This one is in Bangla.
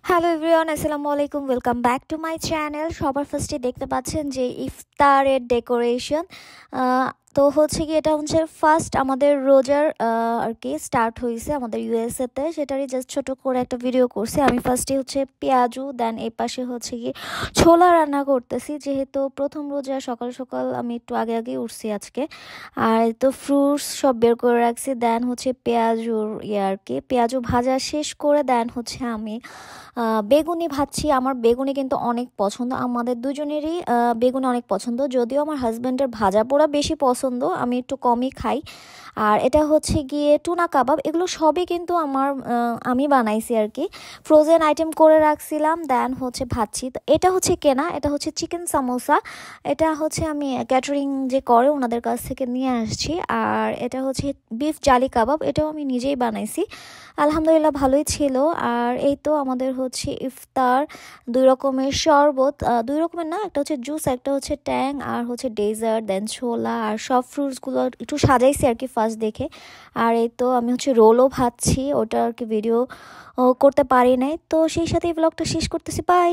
হ্যালো এভরিওয়ান, আসসালামু আলাইকুম। Welcome back to my channel. সবার ফার্স্টে দেখতে পাচ্ছেন যে ইফতারের ডেকোরেশন। তো হচ্ছে কি, এটা হচ্ছে ফার্স্ট আমাদের রোজার আর কি স্টার্ট হয়েছে আমাদের ইউএসএতে, সেটারই জাস্ট ছোট করে একটা ভিডিও করছি। আমি ফার্স্টে হচ্ছে পেঁয়াজু, দেন এই পাশে হচ্ছে কি ছোলা রান্না করতেছি, যেহেতু প্রথম রোজা সকাল সকাল আমি একটু আগে আগে উঠছি আজকে। আর তো ফ্রুটস সব বের করে রাখছি, দেন হচ্ছে পেঁয়াজুর আর কি পেঁয়াজু ভাজা শেষ করে দেন হচ্ছে আমি বেগুনি ভাজছি। আমার বেগুনি কিন্তু অনেক পছন্দ, আমাদের দুজনেরই বেগুনি অনেক পছন্দ, যদিও আমার হাজব্যান্ডের ভাজা পোড়া বেশি পছন্দ, আমি একটু কমই খাই। আর এটা হচ্ছে গিয়ে টুনা কাবাব, এগুলো সবই কিন্তু আমি বানাইছি আর কি, ফ্রোজেন আইটেম করে রাখছিলাম, দেন হচ্ছে ভাজছি। তো এটা হচ্ছে কেনা, এটা হচ্ছে চিকেন সামোসা, এটা হচ্ছে আমি ক্যাটারিং যে করে ওনাদের কাছ থেকে নিয়ে আসছি। আর এটা হচ্ছে বিফ জালি কাবাব, এটাও আমি নিজেই বানাইছি, আলহামদুলিল্লাহ ভালোই ছিল। আর এই তো আমাদের হচ্ছে ইফতার, দুই রকমের শরবত, দুই রকমের না, একটা হচ্ছে জুস, একটা হচ্ছে ট্যাং, আর হচ্ছে ডেজার্ট, দেন ছোলা, আর সব ফ্রুটসগুলো একটু সাজাইছি আর কি ফার্স্ট দেখে। আর এই তো আমি হচ্ছে রোলও ভাজছি, ওটা আর কি ভিডিও করতে পারি নাই। তো সেই সাথে এই ব্লগটা শেষ করতেছি, বাই।